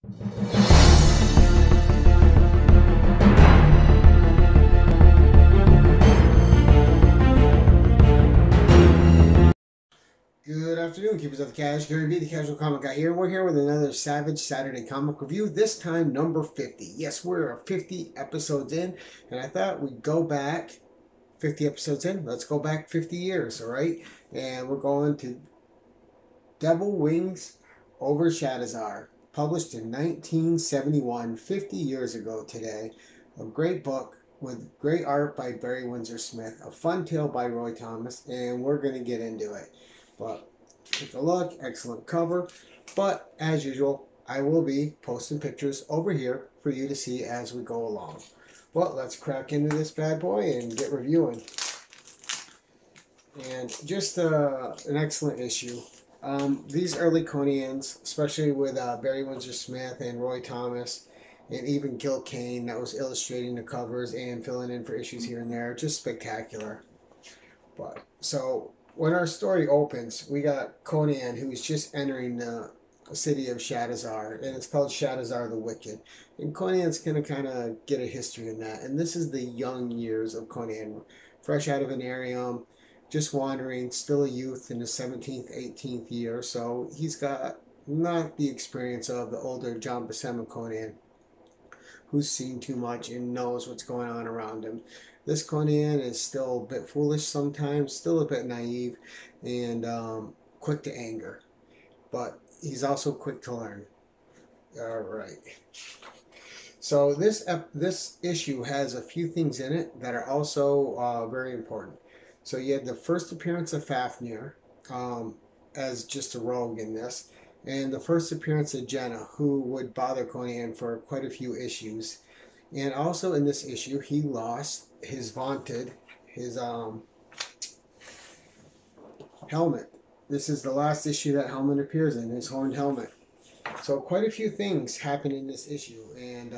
Good afternoon, keepers of the cash. Gary B, the Casual Comic Guy here. We're here with another Savage Saturday comic review, this time number 50. Yes, we're 50 episodes in, and I thought we'd go back 50 episodes in. Let's go back 50 years, all right? And we're going to Devil Wings over Shadowzar, published in 1971, 50 years ago today. A great book with great art by Barry Windsor Smith, a fun tale by Roy Thomas, and we're going to get into it. But take a look, excellent cover. But as usual, I will be posting pictures over here for you to see as we go along. Well, let's crack into this bad boy and get reviewing. And just an excellent issue. These early Coneans, especially with Barry Windsor Smith and Roy Thomas, and even Gil Kane that was illustrating the covers and filling in for issues here and there, just spectacular. But so when our story opens, we got Conan who's just entering the city of Shadowzar, and it's called Shadowzar the Wicked. And Conan's gonna kind of get a history in that. And this is the young years of Conan, fresh out of Venarium, just wandering, still a youth in the 17th, 18th year. So he's got not the experience of the older John Buscema Conan, who's seen too much and knows what's going on around him. This Conan is still a bit foolish sometimes, still a bit naive, and quick to anger. But he's also quick to learn. All right. So this issue has a few things in it that are also very important. So you had the first appearance of Fafnir as just a rogue in this, and the first appearance of Jenna, who would bother Conan for quite a few issues. And also in this issue, he lost his helmet. This is the last issue that helmet appears in, his horned helmet. So quite a few things happen in this issue and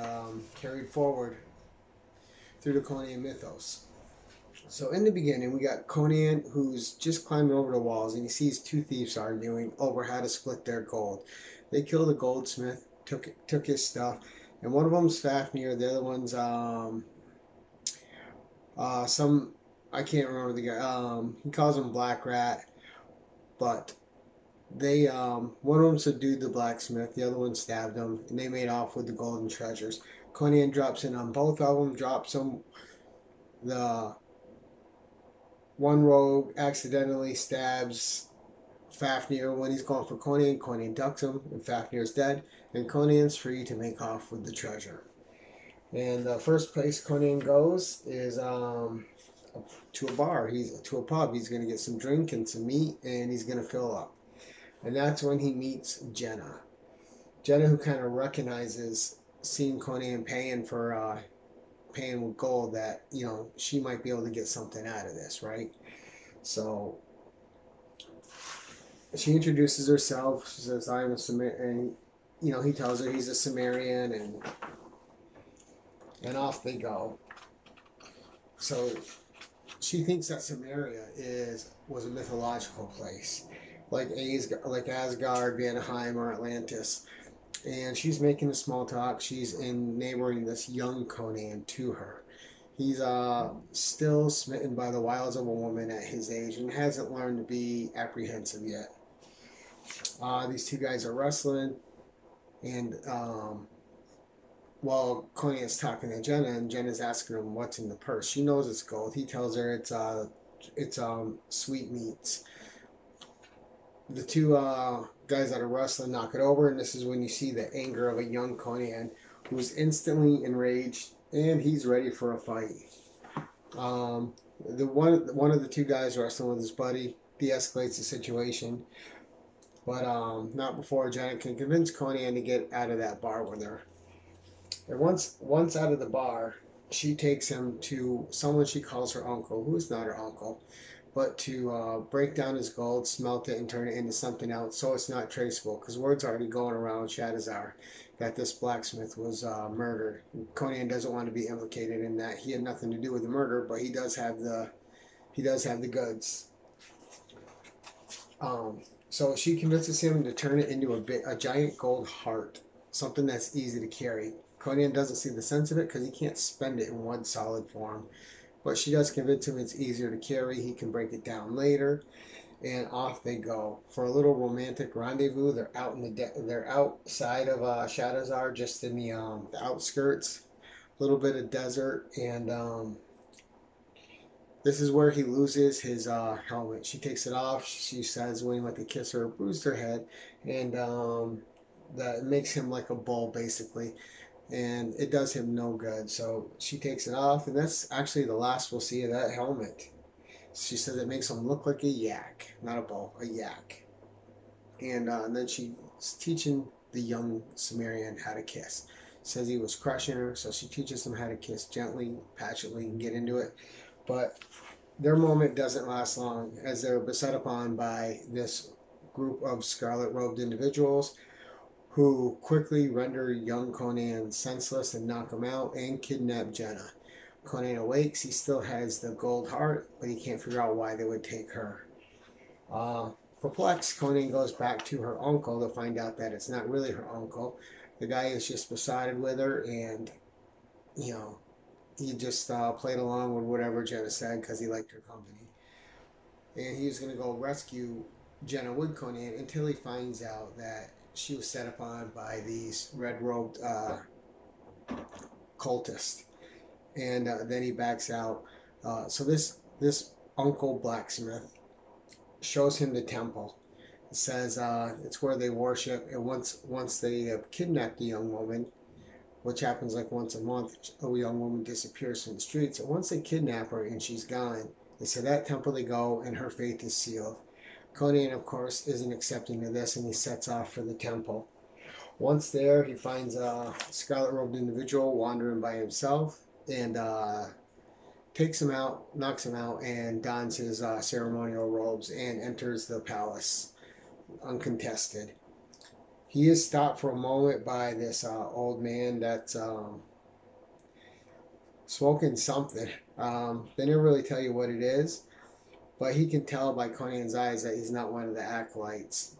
carried forward through the Conan mythos. So in the beginning, we got Conan who's just climbing over the walls, and he sees two thieves arguing over how to split their gold. They killed a goldsmith, took his stuff, and one of them's Fafnir, the other one's some, I can't remember the guy. He calls him Black Rat, but they one of them subdued the blacksmith, the other one stabbed him, and they made off with the golden treasures. Conan drops in on both of them, drops them. The one rogue accidentally stabs Fafnir when he's going for Conan. Conan ducks him, and Fafnir's dead, and Conan's free to make off with the treasure. And the first place Conan goes is to a bar. He's to a pub. He's going to get some drink and some meat, and he's going to fill up. And that's when he meets Jenna. Jenna, who kind of recognizes seeing Conan paying with gold, that, you know, she might be able to get something out of this, right? So she introduces herself. She says, I'm a Sumerian, and, you know, he tells her he's a Sumerian, and off they go. So she thinks that Samaria was a mythological place, like Asgard, Vanaheim, or Atlantis. And she's making a small talk. She's neighboring this young Conan to her. He's still smitten by the wiles of a woman at his age and hasn't learned to be apprehensive yet. These two guys are wrestling, and while Conan's talking to Jenna, and Jenna's asking him what's in the purse. She knows it's gold. He tells her it's sweetmeats. The two guys that are wrestling knock it over, and this is when you see the anger of a young Conan who's instantly enraged, and he's ready for a fight. The one of the two guys wrestling with his buddy de-escalates the situation, but not before Jenna can convince Conan to get out of that bar with her. And once out of the bar, she takes him to someone she calls her uncle, who is not her uncle, but to break down his gold, smelt it, and turn it into something else so it's not traceable, because word's already going around Shadowzar that this blacksmith was murdered. Conan doesn't want to be implicated in that. He had nothing to do with the murder, but he does have the goods. So she convinces him to turn it into a giant gold heart, something that's easy to carry. Conan doesn't see the sense of it because he can't spend it in one solid form. But she does convince him it's easier to carry. He can break it down later, and off they go for a little romantic rendezvous. They're out in they're outside of Shadowzar, just in the outskirts, a little bit of desert, and this is where he loses his helmet. She takes it off. She says when he went to kiss her, bruised her head, and that makes him like a bull basically, and it does him no good. So she takes it off, and that's actually the last we'll see of that helmet. She says it makes him look like a yak, not a bull, a yak. And then she's teaching the young Cimmerian how to kiss. Says he was crushing her, so she teaches him how to kiss gently, passionately, and get into it. But their moment doesn't last long, as they're beset upon by this group of scarlet-robed individuals who quickly render young Conan senseless and knock him out and kidnap Jenna. Conan awakes. He still has the gold heart, but he can't figure out why they would take her. Perplexed, Conan goes back to her uncle to find out that it's not really her uncle. The guy is just besotted with her, and you know, he just played along with whatever Jenna said because he liked her company. And he was going to go rescue Jenna with Conan until he finds out that she was set upon by these red-robed cultists. And then he backs out. So this uncle blacksmith shows him the temple. It says it's where they worship, and once they have kidnapped the young woman, which happens like once a month, a young woman disappears from the streets. And once they kidnap her and she's gone, they say that temple they go, and her fate is sealed. Conan, of course, isn't accepting of this, and he sets off for the temple. Once there, he finds a scarlet-robed individual wandering by himself, and takes him out, knocks him out, and dons his ceremonial robes and enters the palace uncontested. He is stopped for a moment by this old man that's smoking something. They never really tell you what it is, but he can tell by Conan's eyes that he's not one of the acolytes.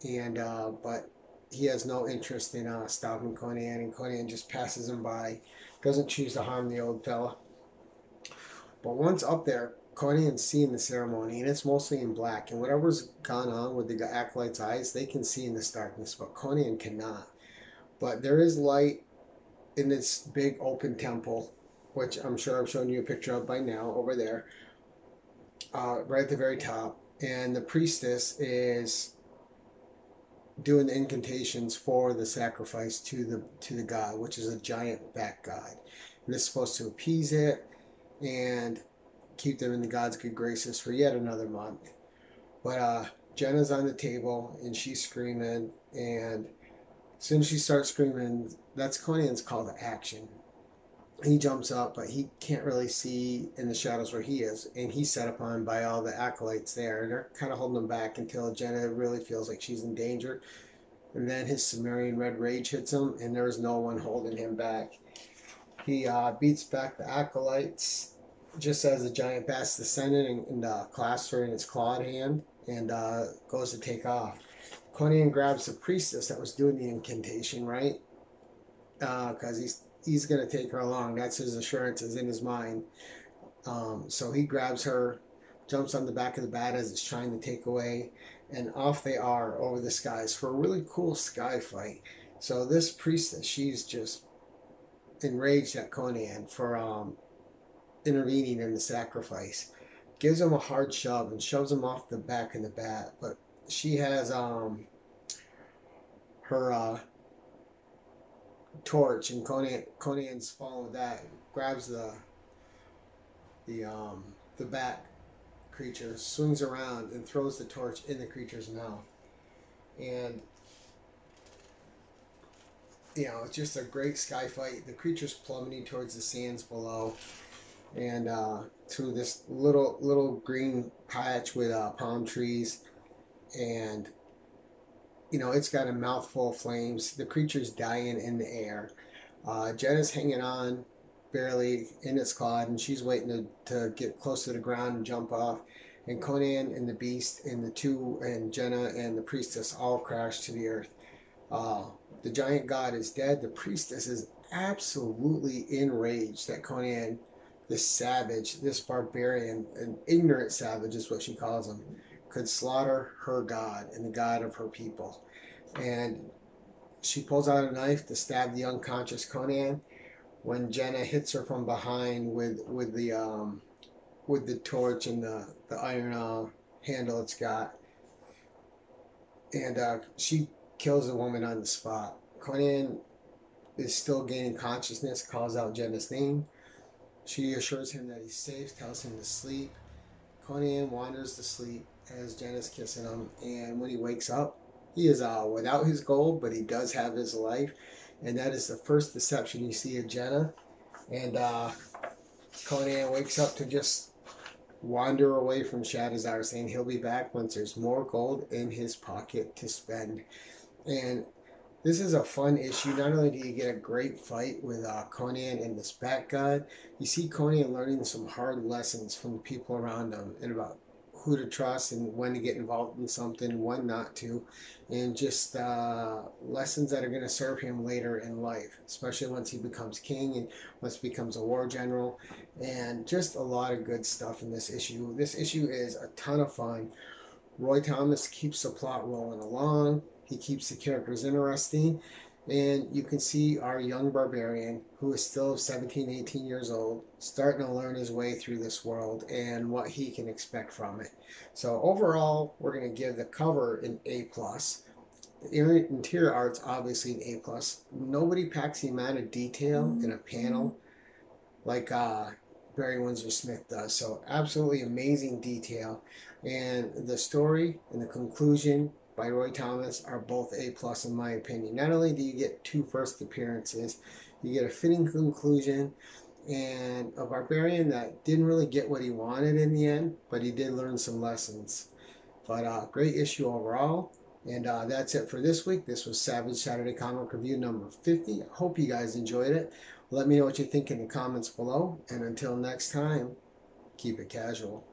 And but he has no interest in stopping Conan, and Conan just passes him by, doesn't choose to harm the old fella. But once up there, Conan's seeing the ceremony, and it's mostly in black. And whatever's gone on with the acolytes' eyes, they can see in this darkness, but Conan cannot. But there is light in this big open temple, which I'm sure I've shown you a picture of by now over there, right at the very top. And the priestess is doing the incantations for the sacrifice to the god, which is a giant bat god. And this is supposed to appease it and keep them in the god's good graces for yet another month. But Jenna's on the table and she's screaming, and as soon as she starts screaming, that's Conan's call to action. He jumps up, but he can't really see in the shadows where he is, and he's set upon by all the acolytes there, and they're kind of holding him back until Jenna really feels like she's in danger. And then his Cimmerian red rage hits him, and there's no one holding him back. He beats back the acolytes just as the giant bat's descended and clasps her in its clawed hand and goes to take off. Conan grabs the priestess that was doing the incantation, right? Because he's going to take her along. That's his assurances in his mind. So he grabs her, jumps on the back of the bat as it's trying to take away, and off they are over the skies for a really cool sky fight. So this priestess, she's just enraged at Conan for intervening in the sacrifice. Gives him a hard shove and shoves him off the back of the bat, but she has her torch, and Conan's following with that, grabs the bat creature, swings around and throws the torch in the creature's mouth. And it's just a great sky fight. The creature's plummeting towards the sands below, and through this little green patch with palm trees, and it's got a mouthful of flames. The creature's dying in the air. Jenna's hanging on barely in its claw, and she's waiting to get close to the ground and jump off. And Conan and the beast and Jenna and the priestess all crash to the earth. the giant god is dead, the priestess is absolutely enraged that Conan, this savage, this barbarian, an ignorant savage is what she calls him, could slaughter her god and the god of her people. And she pulls out a knife to stab the unconscious Conan when Jenna hits her from behind with the torch and the iron handle it's got, and she kills the woman on the spot. Conan is still gaining consciousness, calls out Jenna's name. She assures him that he's safe, tells him to sleep. Conan wanders to sleep as Jenna's kissing him, and when he wakes up, he is without his gold, but he does have his life, and that is the first deception you see of Jenna. And Conan wakes up to just wander away from Shadowzar, saying he'll be back once there's more gold in his pocket to spend. And this is a fun issue. Not only do you get a great fight with Conan and this Bat God, you see Conan learning some hard lessons from the people around him and about who to trust and when to get involved in something and when not to, and just lessons that are going to serve him later in life, especially once he becomes king and once he becomes a war general, and just a lot of good stuff in this issue. This issue is a ton of fun. Roy Thomas keeps the plot rolling along. He keeps the characters interesting, and you can see our young barbarian, who is still 17, 18 years old, starting to learn his way through this world and what he can expect from it. So overall, we're going to give the cover an A+. The interior art's obviously an A+. Nobody packs the amount of detail in a panel like Barry Windsor Smith does. So absolutely amazing detail. And the story and the conclusion by Roy Thomas are both A+ in my opinion. Not only do you get 2 first appearances, you get a fitting conclusion and a barbarian that didn't really get what he wanted in the end, but he did learn some lessons. But great issue overall. And that's it for this week. This was Savage Saturday Comic Review number 50. I hope you guys enjoyed it. Let me know what you think in the comments below. And until next time, keep it casual.